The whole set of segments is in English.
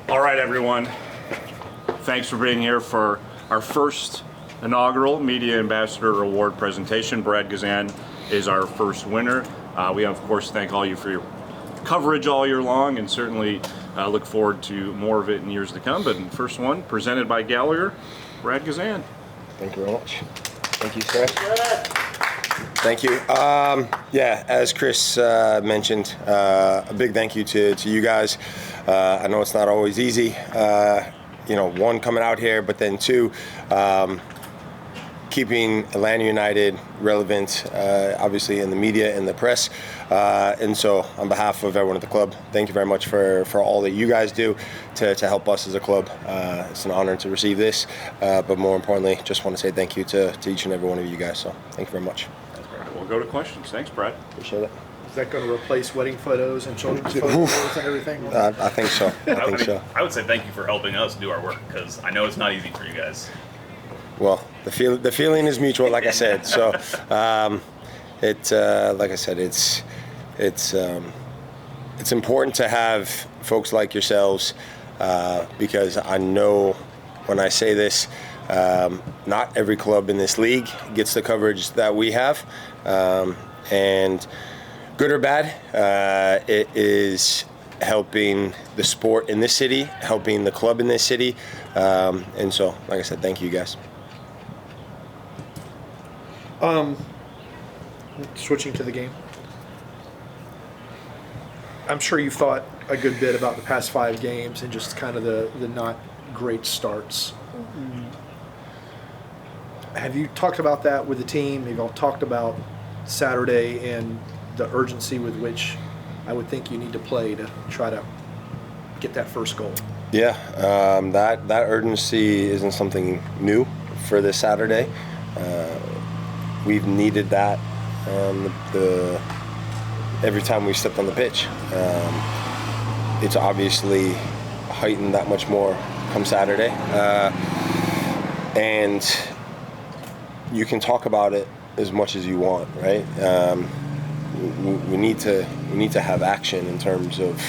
All right, everyone. Thanks for being here for our first inaugural Media Ambassador Award presentation. Brad Guzan is our first winner. We, of course, thank all you for your coverage all year long, and certainly look forward to more of it in years to come. But the first one, presented by Gallagher, Brad Guzan. Thank you very much. Thank you, sir. Thank you. Yeah, as Chris mentioned, a big thank you to you guys. I know it's not always easy, one, coming out here, but then two, keeping Atlanta United relevant, obviously in the media and the press. And so on behalf of everyone at the club, thank you very much for all that you guys do to help us as a club. It's an honor to receive this, but more importantly, just want to say thank you to each and every one of you guys. So thank you very much. We'll go to questions. Thanks, Brad. Appreciate it. Is that going to replace wedding photos and children's photos and everything? I think so. I would say thank you for helping us do our work, because I know it's not easy for you guys. Well, the feeling is mutual, like I said. So, like I said, it's important to have folks like yourselves, because I know when I say this, not every club in this league gets the coverage that we have, and good or bad, it is helping the sport in this city, helping the club in this city, and so, like I said, thank you guys. Switching to the game, I'm sure you've thought a good bit about the past 5 games and just kind of the not great starts. Have you talked about that with the team? Have you all talked about Saturday and the urgency with which I would think you need to play to try to get that first goal? Yeah, that urgency isn't something new for this Saturday. We've needed that every time we stepped on the pitch. It's obviously heightened that much more come Saturday, and you can talk about it as much as you want, right? We need to have action in terms of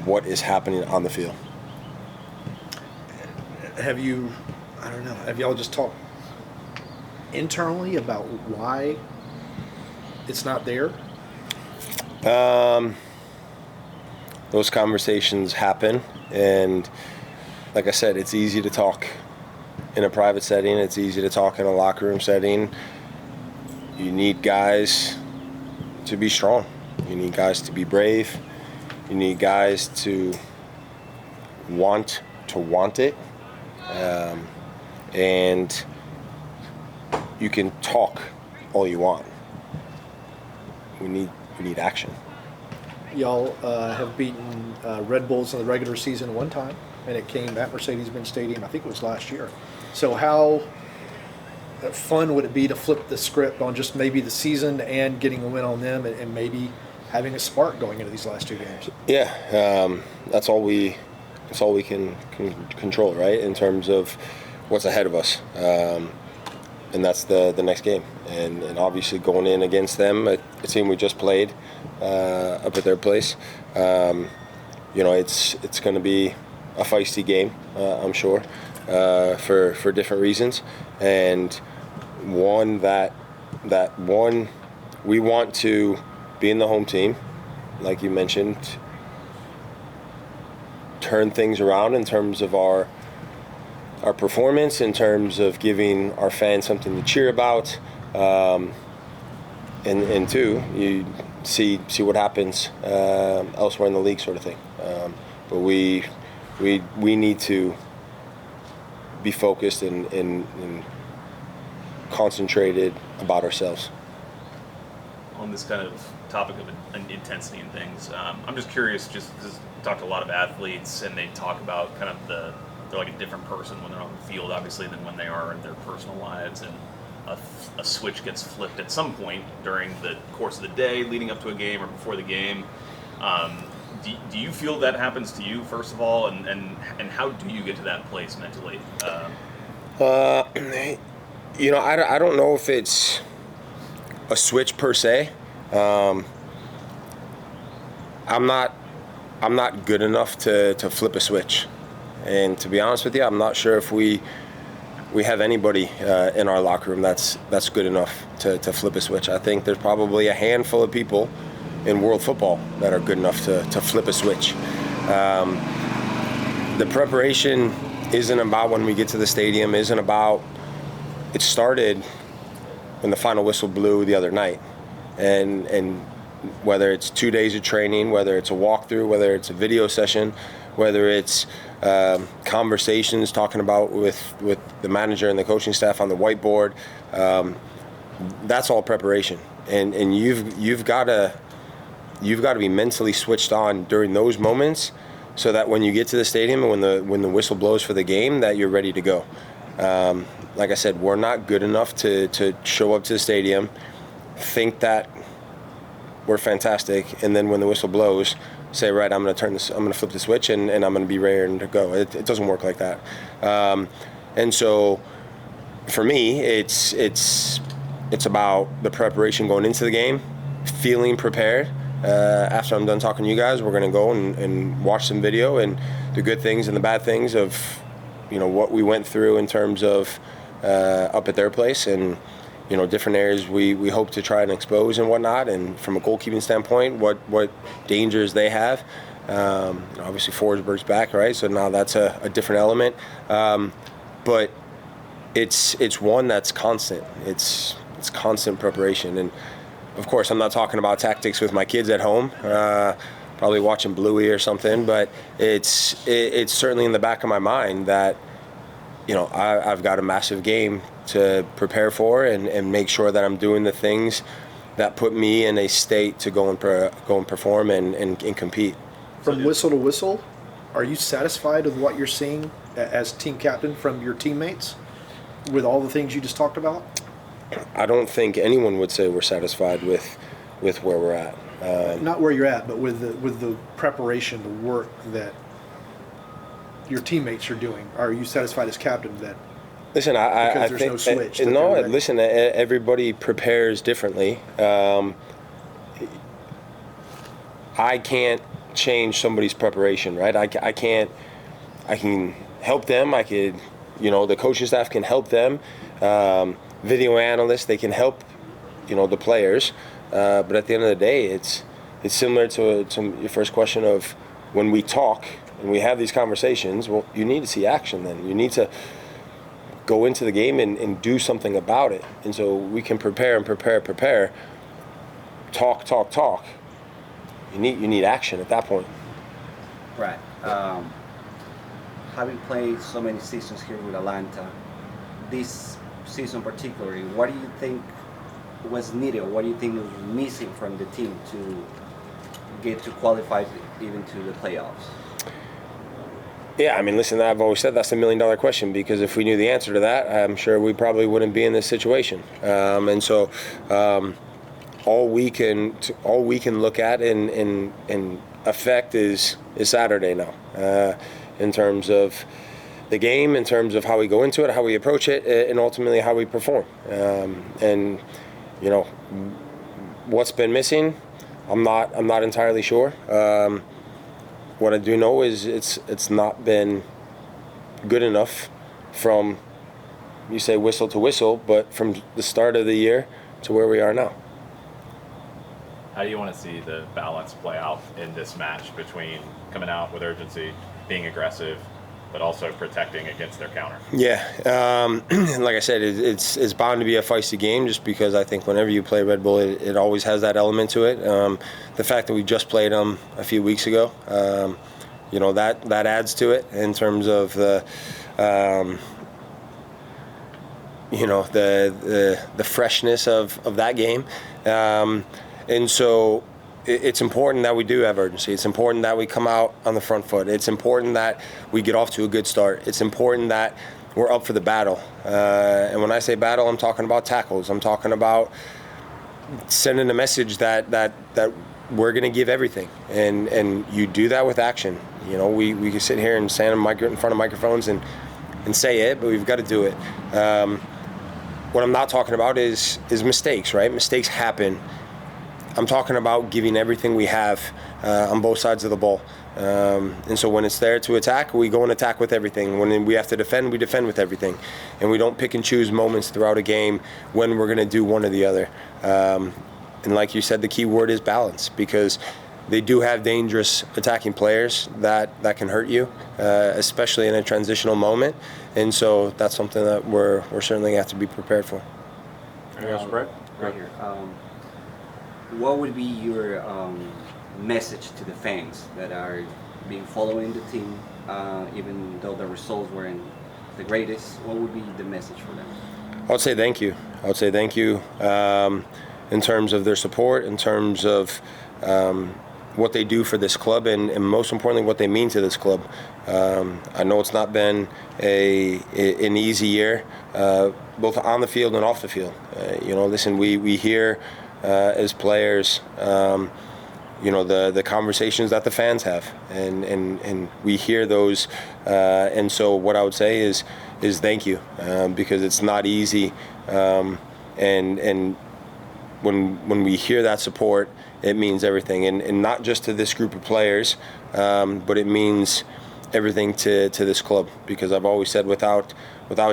what is happening on the field. Have y'all just talked internally about why it's not there? Those conversations happen, and like I said, it's easy to talk in a private setting. It's easy to talk in a locker room setting. You need guys to be strong. You need guys to be brave. You need guys to want it. And you can talk all you want. We need action. Y'all have beaten Red Bulls in the regular season one time, and it came at Mercedes-Benz Stadium. I think it was last year. So how fun would it be to flip the script on just maybe the season and getting a win on them, and maybe having a spark going into these last 2 games? Yeah, that's all we can control, right? In terms of what's ahead of us, and that's the next game. And obviously going in against them, a team we just played up at their place, it's going to be a feisty game, I'm sure, for different reasons, and one that we want to be in the home team, like you mentioned, turn things around in terms of our performance, in terms of giving our fans something to cheer about, and two, you see what happens elsewhere in the league, sort of thing. But we need to be focused and concentrated about ourselves. On this kind of topic of intensity and things, I'm just curious, just talk to a lot of athletes, and they talk about kind of they're like a different person when they're on the field, obviously, than when they are in their personal lives, and a switch gets flipped at some point during the course of the day leading up to a game or before the game. Do you feel that happens to you, first of all, and how do you get to that place mentally? I don't know if it's a switch per se. I'm not I'm not good enough to flip a switch. And to be honest with you, I'm not sure if we have anybody in our locker room that's good enough to flip a switch. I think there's probably a handful of people in world football that are good enough to flip a switch. The preparation isn't about when we get to the stadium, isn't about, it started when the final whistle blew the other night. And whether it's 2 days of training, whether it's a walkthrough, whether it's a video session, whether it's conversations talking about with the manager and the coaching staff on the whiteboard, that's all preparation. And you've got to be mentally switched on during those moments, so that when you get to the stadium and when the whistle blows for the game, that you're ready to go. Like I said, we're not good enough to show up to the stadium, think that we're fantastic, and then when the whistle blows, say, right, I'm going to flip the switch and I'm going to be ready to go. It doesn't work like that. And so for me, it's about the preparation going into the game, feeling prepared. After I'm done talking to you guys, we're going to go and watch some video and the good things and the bad things of, what we went through in terms of up at their place, and different areas we hope to try and expose and whatnot. And from a goalkeeping standpoint, what dangers they have. Obviously Forsberg's back, right? So now that's a different element. But it's one that's constant. It's constant preparation. And of course, I'm not talking about tactics with my kids at home, probably watching Bluey or something, but it's certainly in the back of my mind that, I've got a massive game to prepare for and make sure that I'm doing the things that put me in a state to go and perform and compete. From whistle to whistle, are you satisfied with what you're seeing as team captain from your teammates with all the things you just talked about? I don't think anyone would say we're satisfied with where we're at. Not where you're at, but with the preparation, the work that your teammates are doing. Are you satisfied as captain that? Listen, I there's think no switch. Listen, everybody prepares differently. I can't change somebody's preparation, right? I can help them. The coaching staff can help them. Video analysts, they can help, the players. But at the end of the day, it's similar to your first question of when we talk and we have these conversations. Well, you need to see action. Then you need to go into the game and do something about it. And so we can prepare. Talk. You need action at that point. Right. Having played so many seasons here with Atlanta, this season particularly, what do you think was needed? What do you think was missing from the team to get to qualify even to the playoffs? Yeah, listen, I've always said that's $1 million question, because if we knew the answer to that, I'm sure we probably wouldn't be in this situation. And so all we can look at and affect is Saturday now, in terms of the game, in terms of how we go into it, how we approach it, and ultimately how we perform. And what's been missing, I'm not entirely sure. What I do know is it's not been good enough from, you say whistle to whistle, but from the start of the year to where we are now. How do you want to see the balance play out in this match between coming out with urgency, being aggressive, but also protecting against their counter? Yeah, like I said, it's bound to be a feisty game, just because I think whenever you play Red Bull, it always has that element to it. The fact that we just played them a few weeks ago, that adds to it in terms of the freshness of that game, and so it's important that we do have urgency. It's important that we come out on the front foot. It's important that we get off to a good start. It's important that we're up for the battle. And when I say battle, I'm talking about tackles. I'm talking about sending a message that we're going to give everything. And you do that with action. We can sit here and stand in front of microphones and say it, but we've got to do it. What I'm not talking about is mistakes, right? Mistakes happen. I'm talking about giving everything we have on both sides of the ball. And so when it's there to attack, we go and attack with everything. When we have to defend, we defend with everything. And we don't pick and choose moments throughout a game when we're going to do one or the other. And like you said, the key word is balance, because they do have dangerous attacking players that can hurt you, especially in a transitional moment. And so that's something that we're certainly going to have to be prepared for. Anything else, Brett? Right here. What would be your message to the fans that are being following the team, even though the results weren't the greatest? What would be the message for them? I would say thank you. I would say thank you in terms of their support, in terms of what they do for this club, and most importantly, what they mean to this club. I know it's not been an easy year, both on the field and off the field. Listen, we hear as players, the conversations that the fans have, and we hear those. And so what I would say is thank you, because it's not easy, and when we hear that support, it means everything, and not just to this group of players, but it means everything to this club, because I've always said without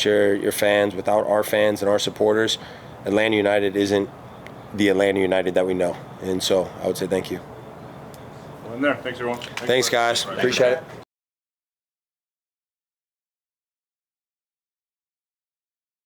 your fans, without our fans and our supporters, Atlanta United isn't the Atlanta United that we know. And so I would say thank you. Well, in there. Thanks, everyone. Thanks, guys. Appreciate it.